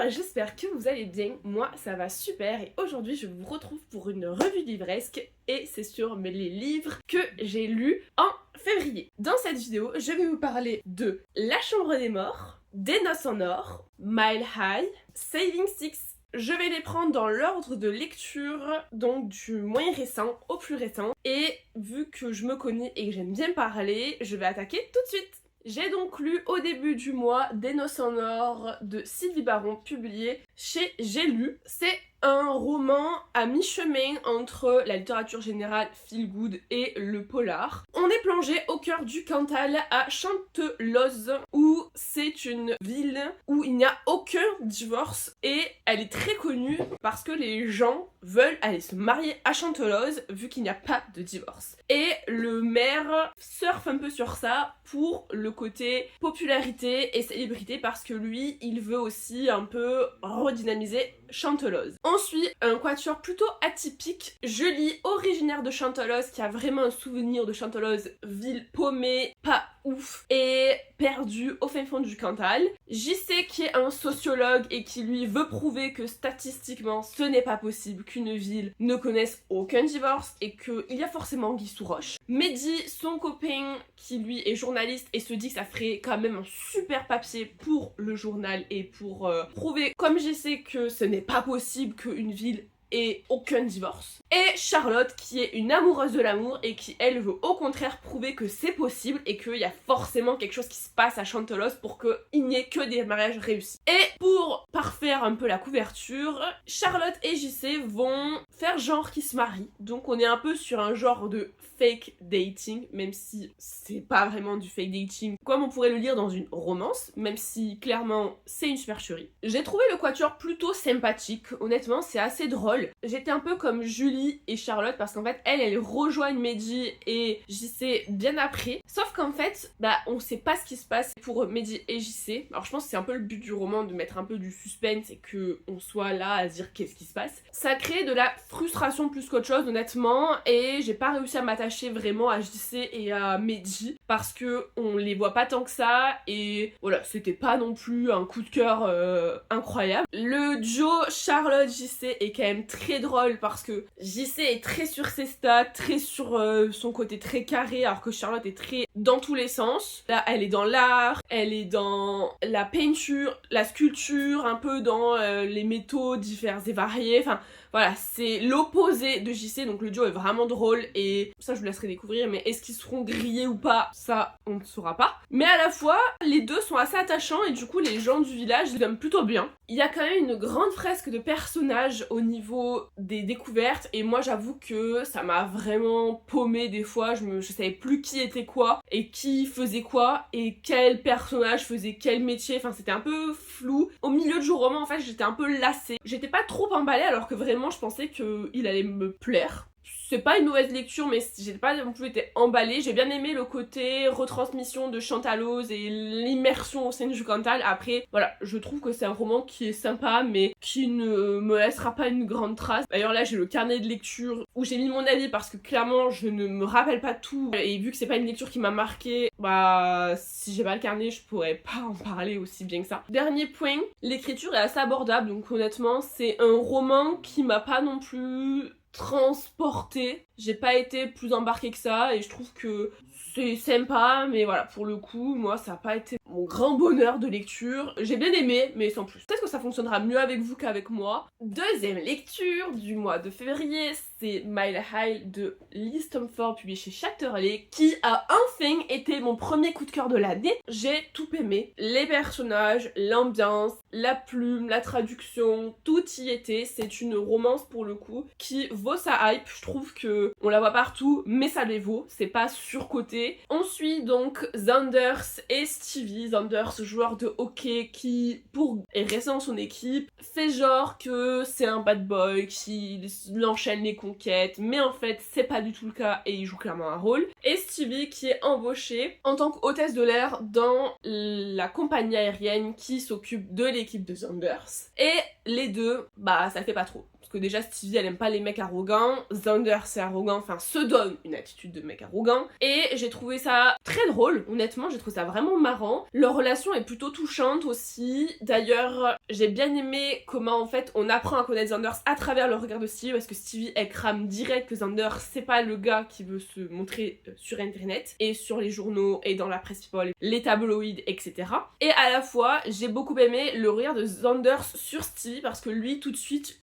j'espère que vous allez bien, moi ça va super et aujourd'hui je vous retrouve pour une revue livresque et c'est sur les livres que j'ai lus en février. Dans cette vidéo, je vais vous parler de La Chambre des Morts, Des Noces en Or, Mile High, Saving Six. Je vais les prendre dans l'ordre de lecture, donc du moins récent au plus récent. Et vu que je me connais et que j'aime bien parler, je vais attaquer tout de suite. J'ai donc lu au début du mois Des Noces en Or de Sylvie Baron, publié chez J'ai lu. C'est un roman à mi-chemin entre la littérature générale feel good et le polar. On est plongé au cœur du Cantal à Chanteloz, où c'est une ville où il n'y a aucun divorce et elle est très connue parce que les gens veulent aller se marier à Chanteloz vu qu'il n'y a pas de divorce. Et le maire surfe un peu sur ça pour le côté popularité et célébrité parce que lui, il veut aussi un peu redynamiser Chanteloz. Ensuite, un quatuor plutôt atypique, Julie, originaire de Chanteloz, qui a vraiment un souvenir de Chanteloz, ville paumée, pas ouf, et perdue au fin fond du Cantal. JC, qui est un sociologue et qui lui veut prouver que statistiquement ce n'est pas possible qu'une ville ne connaisse aucun divorce et qu'il y a forcément Guy sous roche. Mehdi, son copain, qui lui est journaliste et se dit que ça ferait quand même un super papier pour le journal et pour prouver comme JC que ce n'est pas possible qu'une ville ait aucun divorce. Et Charlotte, qui est une amoureuse de l'amour et qui, elle, veut au contraire prouver que c'est possible et qu'il y a forcément quelque chose qui se passe à Chanteloz pour qu'il n'y ait que des mariages réussis. Et pour parfaire un peu la couverture, Charlotte et JC vont faire genre qu'ils se marient. Donc on est un peu sur un genre de fake dating, même si c'est pas vraiment du fake dating, comme on pourrait le lire dans une romance, même si clairement c'est une supercherie. J'ai trouvé le quatuor plutôt sympathique, honnêtement c'est assez drôle. J'étais un peu comme Julie et Charlotte parce qu'en fait elles rejoignent Mehdi et JC bien après, sauf qu'en fait on sait pas ce qui se passe pour Mehdi et JC. Alors je pense que c'est un peu le but du roman de mettre un peu du suspense et que on soit là à se dire qu'est-ce qui se passe. Ça crée de la frustration plus qu'autre chose honnêtement et j'ai pas réussi à m'attacher vraiment à JC et à Mehdi parce que on les voit pas tant que ça et voilà, c'était pas non plus un coup de cœur incroyable. Le duo Charlotte JC est quand même très drôle parce que JC est très sur ses stats, très sur son côté très carré alors que Charlotte est très dans tous les sens. Là elle est dans l'art, elle est dans la peinture, la sculpture, un peu dans les métaux divers et variés, enfin voilà, c'est l'opposé de JC, donc le duo est vraiment drôle et ça je vous laisserai découvrir, mais est-ce qu'ils seront grillés ou pas, ça on ne saura pas. Mais à la fois, les deux sont assez attachants et du coup les gens du village les aiment plutôt bien. Il y a quand même une grande fresque de personnages au niveau des découvertes et moi j'avoue que ça m'a vraiment paumé des fois, je savais plus qui était quoi et qui faisait quoi et quel personnage faisait quel métier, enfin c'était un peu flou. Au milieu du roman en fait j'étais un peu lassée, j'étais pas trop emballée alors que vraiment je pensais qu'il allait me plaire. C'est pas une mauvaise lecture mais j'ai pas non plus été emballée. J'ai bien aimé le côté retransmission de Chanteloz et l'immersion au sein du Cantal. Après voilà, je trouve que c'est un roman qui est sympa mais qui ne me laissera pas une grande trace. D'ailleurs là j'ai le carnet de lecture où j'ai mis mon avis parce que clairement je ne me rappelle pas tout et vu que c'est pas une lecture qui m'a marqué, si j'ai pas le carnet je pourrais pas en parler aussi bien que ça. Dernier point, l'écriture est assez abordable donc honnêtement c'est un roman qui m'a pas non plus transportée, j'ai pas été plus embarquée que ça et je trouve que c'est sympa mais voilà, pour le coup moi ça a pas été mon grand bonheur de lecture. J'ai bien aimé mais sans plus. Peut-être que ça fonctionnera mieux avec vous qu'avec moi. Deuxième lecture du mois de février, c'est Mile High de Lee Stamford publié chez Chatterley qui a enfin été mon premier coup de cœur de l'année. J'ai tout aimé, les personnages, l'ambiance, la plume, la traduction, tout y était. C'est une romance pour le coup qui vaut sa hype. Je trouve que on la voit partout mais ça les vaut, c'est pas surcoté. On suit donc Xanders et Stevie. Xanders, joueur de hockey qui, pour rester dans son équipe, fait genre que c'est un bad boy, qui enchaîne les conquêtes, mais en fait c'est pas du tout le cas et il joue clairement un rôle. Et Stevie qui est embauchée en tant qu'hôtesse de l'air dans la compagnie aérienne qui s'occupe de l'équipe de Xanders. Et les deux, ça fait pas trop. parce que déjà Stevie elle aime pas les mecs arrogants, Xander c'est arrogant, enfin se donne une attitude de mec arrogant, et j'ai trouvé ça très drôle, honnêtement j'ai trouvé ça vraiment marrant. Leur relation est plutôt touchante aussi, d'ailleurs j'ai bien aimé comment en fait on apprend à connaître Xander à travers le regard de Stevie, parce que Stevie elle crame direct que Xander c'est pas le gars qui veut se montrer sur internet et sur les journaux et dans la presse people, les tabloïds, etc. Et à la fois j'ai beaucoup aimé le regard de Xander sur Stevie, parce que lui tout de suite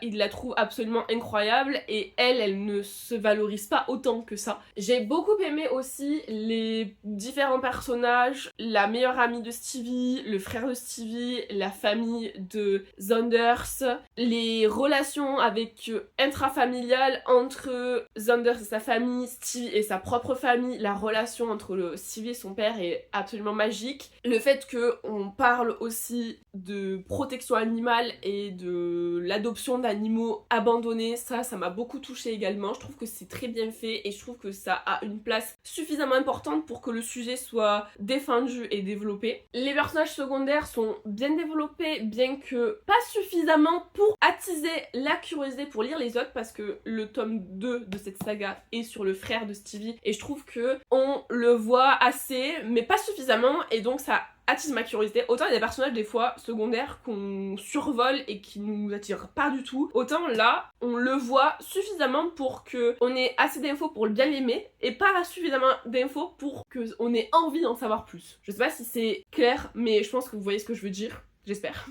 il la trouve absolument incroyable et elle ne se valorise pas autant que ça. J'ai beaucoup aimé aussi les différents personnages, la meilleure amie de Stevie, le frère de Stevie, la famille de Xanders, les relations avec intrafamiliales entre Xanders et sa famille, Stevie et sa propre famille, la relation entre Stevie et son père est absolument magique. Le fait qu'on parle aussi de protection animale et de l'adoption d'animaux abandonnés, ça m'a beaucoup touchée également. Je trouve que c'est très bien fait et je trouve que ça a une place suffisamment importante pour que le sujet soit défendu et développé. Les personnages secondaires sont bien développés, bien que pas suffisamment pour attiser la curiosité pour lire les autres, parce que le tome 2 de cette saga est sur le frère de Stevie et je trouve que on le voit assez mais pas suffisamment, et donc ça attise ma curiosité. Autant il y a des personnages des fois secondaires qu'on survole et qui nous attirent pas du tout, autant là on le voit suffisamment pour que on ait assez d'infos pour bien l'aimer et pas suffisamment d'infos pour qu'on ait envie d'en savoir plus. Je sais pas si c'est clair, mais je pense que vous voyez ce que je veux dire, j'espère.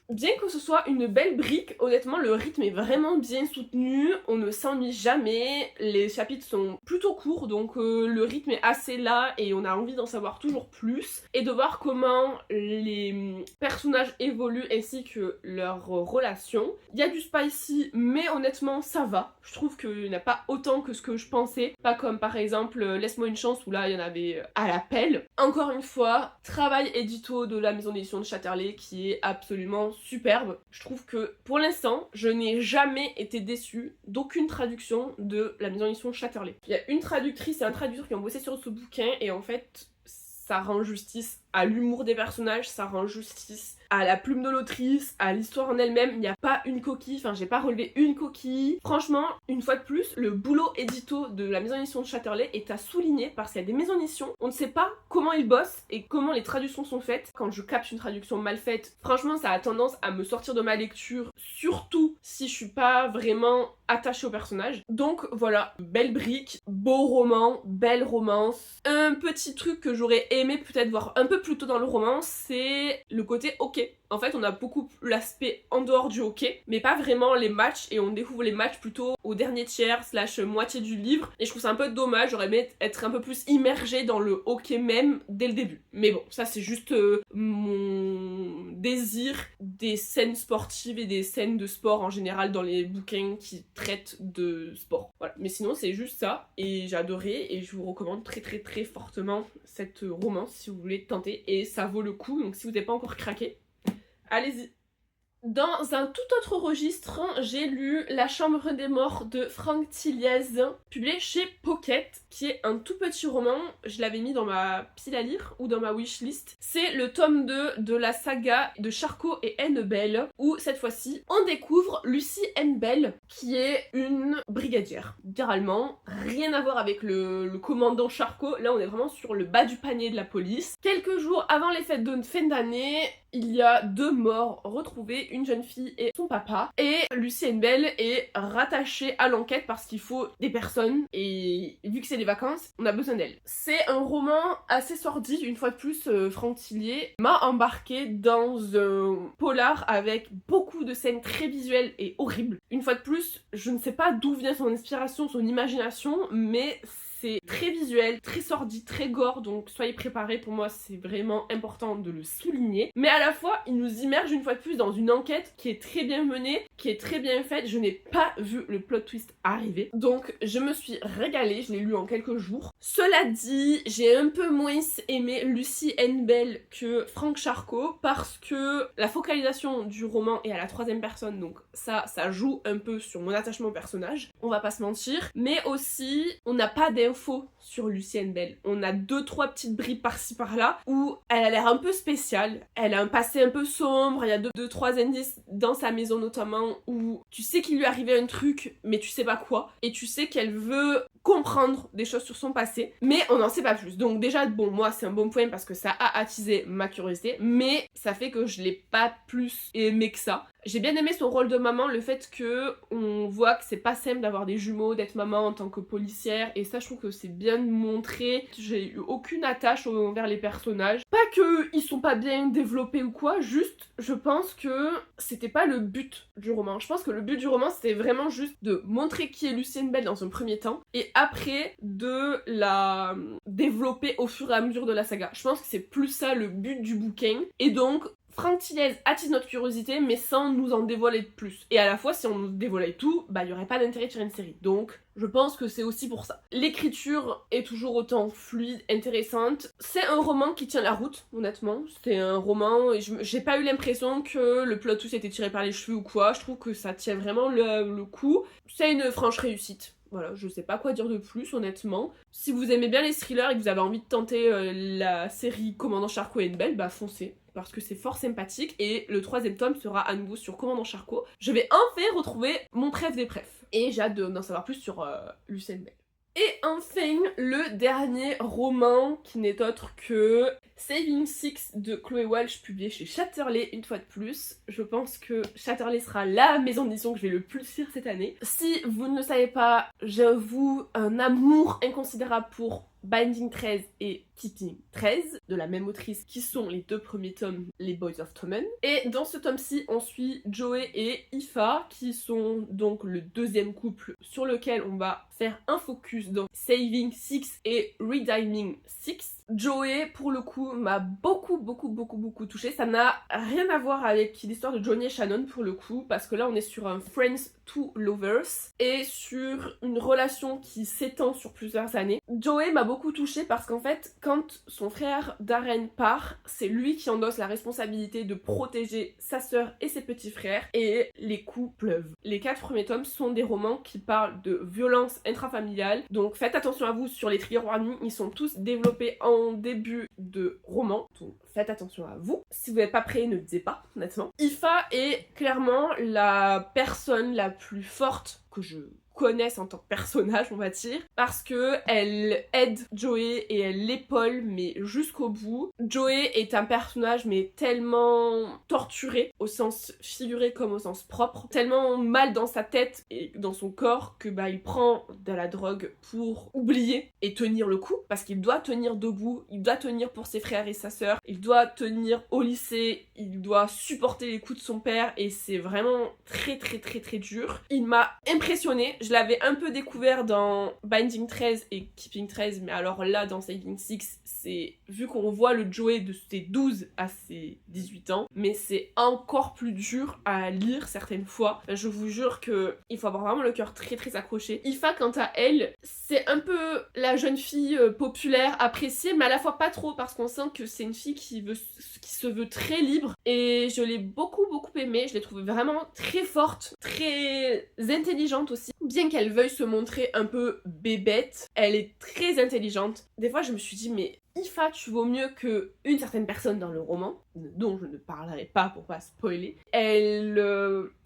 Bien que ce soit une belle brique, honnêtement le rythme est vraiment bien soutenu, on ne s'ennuie jamais, les chapitres sont plutôt courts donc le rythme est assez là et on a envie d'en savoir toujours plus et de voir comment les personnages évoluent ainsi que leurs relations. Il y a du spicy mais honnêtement ça va, je trouve qu'il n'y en a pas autant que ce que je pensais, pas comme par exemple Laisse-moi une chance où là il y en avait à la pelle. Encore une fois, travail édito de la maison d'édition de Chatterley qui est absolument superbe. Je trouve que pour l'instant, je n'ai jamais été déçue d'aucune traduction de la maison d'édition Chatterley. Il y a une traductrice et un traducteur qui ont bossé sur ce bouquin et en fait, ça rend justice à l'humour des personnages, ça rend justice à la plume de l'autrice, à l'histoire en elle-même. Il n'y a pas une coquille, enfin j'ai pas relevé une coquille. Franchement, une fois de plus, le boulot édito de la maison d'édition de Chatterley est à souligner, parce qu'il y a des maisons d'édition, on ne sait pas comment ils bossent et comment les traductions sont faites. Quand je capte une traduction mal faite, franchement ça a tendance à me sortir de ma lecture, surtout si je suis pas vraiment attachée au personnage. Donc voilà, belle brique, beau roman, belle romance. Un petit truc que j'aurais aimé peut-être voir un peu plus tôt dans le roman, c'est le côté hockey. En fait, on a beaucoup l'aspect en dehors du hockey, mais pas vraiment les matchs, et on découvre les matchs plutôt au dernier tiers / moitié du livre, et je trouve ça un peu dommage, j'aurais aimé être un peu plus immergée dans le hockey même dès le début. Mais bon, ça c'est juste mon désir des scènes sportives et des scènes de sport en général dans les bouquins qui traitent de sport. Voilà, mais sinon c'est juste ça, et j'ai adoré, et je vous recommande très très très fortement cette romance si vous voulez tenter, et ça vaut le coup, donc si vous n'avez pas encore craqué, allez-y. Dans un tout autre registre, j'ai lu La Chambre des Morts de Franck Tilliez, publié chez Pocket, qui est un tout petit roman. Je l'avais mis dans ma pile à lire ou dans ma wishlist. C'est le tome 2 de la saga de Charcot et Anne Bell, où cette fois-ci, on découvre Lucy Anne Bell, qui est une brigadière. Littéralement, rien à voir avec le commandant Charcot. Là, on est vraiment sur le bas du panier de la police. Quelques jours avant les fêtes de fin d'année, il y a 2 morts retrouvés, une jeune fille et son papa. Et Lucy Anne Bell est rattachée à l'enquête parce qu'il faut des personnes, et vu que c'est les vacances, on a besoin d'elle. C'est un roman assez sordide, une fois de plus, Franck Tilliez m'a embarqué dans un polar avec beaucoup de scènes très visuelles et horribles. Une fois de plus, je ne sais pas d'où vient son inspiration, son imagination, mais c'est très visuel, très sordide, très gore, donc soyez préparés, pour moi c'est vraiment important de le souligner. Mais à la fois, il nous immerge une fois de plus dans une enquête qui est très bien menée, qui est très bien faite. Je n'ai pas vu le plot twist arriver, donc je me suis régalée, je l'ai lu en quelques jours. Cela dit, j'ai un peu moins aimé Lucy N. Bell que Frank Charcot parce que la focalisation du roman est à la troisième personne, donc ça joue un peu sur mon attachement au personnage, on va pas se mentir, mais aussi on n'a pas d'infos sur Lucy N. Bell. On a 2-3 petites bribes par-ci par-là où elle a l'air un peu spéciale, elle a un passé un peu sombre, il y a 2-3 indices dans sa maison notamment où tu sais qu'il lui arrivait un truc mais tu sais pas quoi, et tu sais qu'elle veut comprendre des choses sur son passé, mais on n'en sait pas plus. Donc déjà, bon, moi c'est un bon point parce que ça a attisé ma curiosité, mais ça fait que je l'ai pas plus aimé que ça. J'ai bien aimé son rôle de maman, le fait que on voit que c'est pas simple d'avoir des jumeaux, d'être maman en tant que policière, et ça je trouve que c'est bien montré. J'ai eu aucune attache envers les personnages. Pas que ils sont pas bien développés ou quoi, juste je pense que c'était pas le but du roman. Je pense que le but du roman c'était vraiment juste de montrer qui est Lucy N. Bell dans un premier temps, et après de la développer au fur et à mesure de la saga. Je pense que c'est plus ça le but du bouquin, et donc Franck Thilez attise notre curiosité mais sans nous en dévoiler de plus. Et à la fois si on nous dévoilait tout, bah il y aurait pas d'intérêt de faire une série. Donc je pense que c'est aussi pour ça. L'écriture est toujours autant fluide, intéressante. C'est un roman qui tient la route, honnêtement. C'est un roman, et j'ai pas eu l'impression que le plot twist était tiré par les cheveux ou quoi. Je trouve que ça tient vraiment le coup. C'est une franche réussite. Voilà, je sais pas quoi dire de plus, honnêtement. Si vous aimez bien les thrillers et que vous avez envie de tenter la série Commandant Charcot N. Bell, bah foncez, parce que c'est fort sympathique, et le 3e tome sera à nouveau sur Commandant Charcot. Je vais enfin retrouver mon préf des préfs, et j'ai hâte d'en savoir plus sur Lucy N. Bell. Et enfin, le dernier roman qui n'est autre que Saving Six de Chloé Walsh, publié chez Chatterley une fois de plus. Je pense que Chatterley sera la maison d'édition que je vais le plus lire cette année. Si vous ne le savez pas, j'avoue un amour inconsidérable pour Binding 13 et Keeping 13, de la même autrice, qui sont les 2 premiers tomes, les Boys of Tommen. Et dans ce tome-ci, on suit Joey et Aoife, qui sont donc le 2e couple sur lequel on va faire un focus dans Saving Six et Redeeming Six. Joey, pour le coup, m'a beaucoup touchée. Ça n'a rien à voir avec l'histoire de Johnny et Shannon, pour le coup, parce que là, on est sur un Friends to Lovers, et sur une relation qui s'étend sur plusieurs années. Joey m'a beaucoup touchée parce qu'en fait, quand son frère Darren part, c'est lui qui endosse la responsabilité de protéger sa sœur et ses petits frères, et les coups pleuvent. Les 4 premiers tomes sont des romans qui parlent de violence intrafamiliale, donc faites attention à vous sur les trigger warnings, ils sont tous développés en début de roman, donc faites attention à vous. Si vous n'êtes pas prêt, ne le disez pas, honnêtement. Aoife est clairement la personne la plus forte que je connaisse en tant que personnage, on va dire, parce que elle aide Joey et elle l'épaule, mais jusqu'au bout. Joey est un personnage mais tellement torturé, au sens figuré comme au sens propre, tellement mal dans sa tête et dans son corps que bah il prend de la drogue pour oublier et tenir le coup, parce qu'il doit tenir debout, il doit tenir pour ses frères et sa sœur, il doit tenir au lycée, il doit supporter les coups de son père, et c'est vraiment très dur. Il m'a impressionnée. Je l'avais un peu découvert dans Binding 13 et Keeping 13, mais alors là, dans Saving Six, c'est vu qu'on voit le Joey de ses 12 à ses 18 ans, mais c'est encore plus dur à lire certaines fois. Je vous jure que il faut avoir vraiment le cœur très accroché. Aoife, quant à elle, c'est un peu la jeune fille populaire, appréciée, mais à la fois pas trop, parce qu'on sent que c'est une fille qui se veut très libre, et je l'ai beaucoup aimée. Je l'ai trouvée vraiment très forte, très intelligente aussi. Bien qu'elle veuille se montrer un peu bébête, elle est très intelligente. Des fois je me suis dit mais Aoife, tu vaux mieux que une certaine personne dans le roman, dont je ne parlerai pas pour pas spoiler. Elle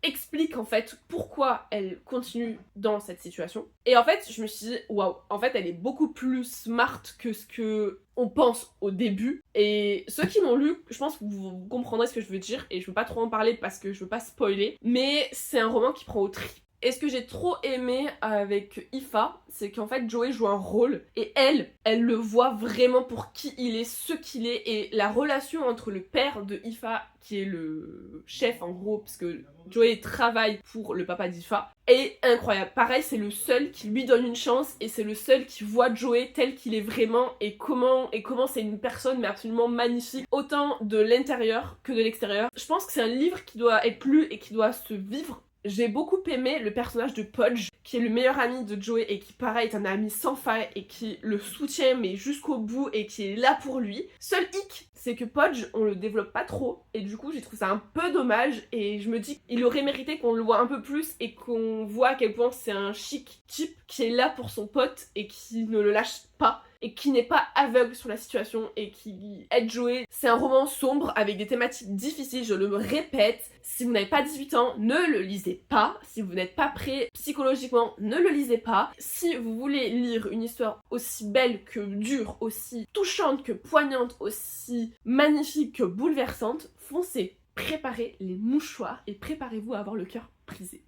explique en fait pourquoi elle continue dans cette situation. Et en fait je me suis dit waouh, en fait elle est beaucoup plus smart que ce que on pense au début. Et ceux qui l'ont lu, je pense que vous comprendrez ce que je veux dire, et je veux pas trop en parler parce que je veux pas spoiler, mais c'est un roman qui prend au trip. Et ce que j'ai trop aimé avec Aoife, c'est qu'en fait Joey joue un rôle, et elle le voit vraiment pour qui il est, ce qu'il est, et la relation entre le père de Aoife, qui est le chef en gros, parce que Joey travaille pour le papa d'Aoife, est incroyable. Pareil, c'est le seul qui lui donne une chance, et c'est le seul qui voit Joey tel qu'il est vraiment, et comment c'est une personne mais absolument magnifique, autant de l'intérieur que de l'extérieur. Je pense que c'est un livre qui doit être lu et qui doit se vivre, J'ai beaucoup aimé le personnage de Podge, qui est le meilleur ami de Joey et qui pareil est un ami sans faille et qui le soutient mais jusqu'au bout et qui est là pour lui. Seul hic, c'est que Podge, on le développe pas trop et du coup j'ai trouvé ça un peu dommage et je me dis qu'il aurait mérité qu'on le voit un peu plus et qu'on voit à quel point c'est un chic type qui est là pour son pote et qui ne le lâche pas et qui n'est pas aveugle sur la situation et qui aide Joey. C'est un roman sombre avec des thématiques difficiles, je le répète. Si vous n'avez pas 18 ans, ne le lisez pas. Si vous n'êtes pas prêt psychologiquement, ne le lisez pas. Si vous voulez lire une histoire aussi belle que dure, aussi touchante que poignante, aussi magnifique que bouleversante, foncez. Préparez les mouchoirs et préparez-vous à avoir le cœur brisé.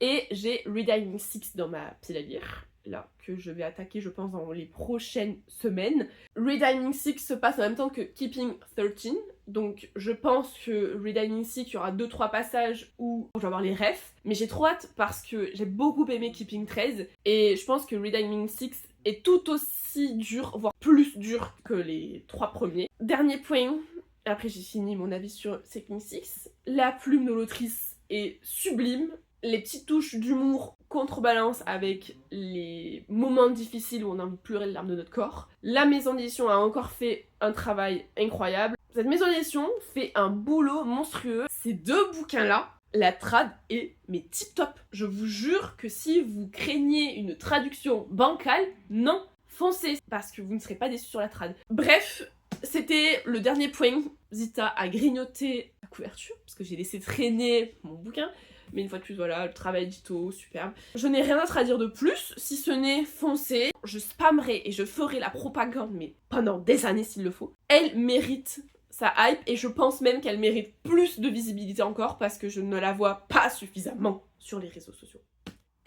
Et j'ai Reading 6 dans ma pile à lire. Là, que je vais attaquer, je pense, dans les prochaines semaines. Reading 6 se passe en même temps que Keeping 13, donc je pense que Reading 6, il y aura 2-3 passages où je vais avoir les refs, mais j'ai trop hâte parce que j'ai beaucoup aimé Keeping 13, et je pense que Reading 6 est tout aussi dur, voire plus dur que les 3 premiers. Dernier point, après j'ai fini mon avis sur Keeping 6, la plume de l'autrice est sublime. Les petites touches d'humour contrebalancent avec les moments difficiles où on a envie de pleurer les larmes de notre corps. La maison d'édition a encore fait un travail incroyable. Cette maison d'édition fait un boulot monstrueux. Ces 2 bouquins-là, la trad est mais tip top. Je vous jure que si vous craignez une traduction bancale, non, foncez, parce que vous ne serez pas déçus sur la trad. Bref, c'était le dernier point. Zita a grignoté la couverture, parce que j'ai laissé traîner mon bouquin. Mais une fois de plus, voilà, le travail d'Ito, superbe. Je n'ai rien d'autre à dire de plus, si ce n'est foncer. Je spammerai et je ferai la propagande, mais pendant des années s'il le faut. Elle mérite sa hype et je pense même qu'elle mérite plus de visibilité encore parce que je ne la vois pas suffisamment sur les réseaux sociaux.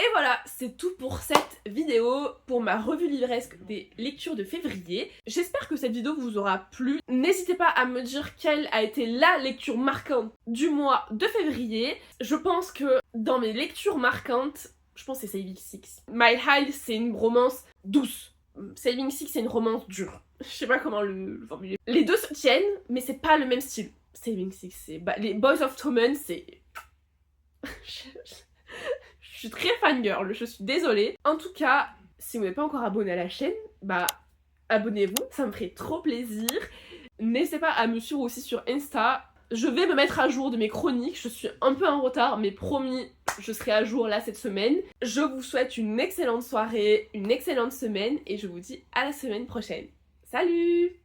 Et voilà, c'est tout pour cette vidéo, pour ma revue livresque des lectures de février. J'espère que cette vidéo vous aura plu. N'hésitez pas à me dire quelle a été la lecture marquante du mois de février. Je pense que dans mes lectures marquantes, je pense que c'est Saving Six. My High, c'est une romance douce. Saving Six, c'est une romance dure. Je sais pas comment le formuler. Les deux se tiennent, mais c'est pas le même style. Saving Six, c'est... les Boys of Tommen, c'est... Je suis très fangirl, je suis désolée. En tout cas, si vous n'êtes pas encore abonné à la chaîne, bah abonnez-vous, ça me ferait trop plaisir. N'hésitez pas à me suivre aussi sur Insta. Je vais me mettre à jour de mes chroniques, je suis un peu en retard, mais promis, je serai à jour là cette semaine. Je vous souhaite une excellente soirée, une excellente semaine, et je vous dis à la semaine prochaine. Salut!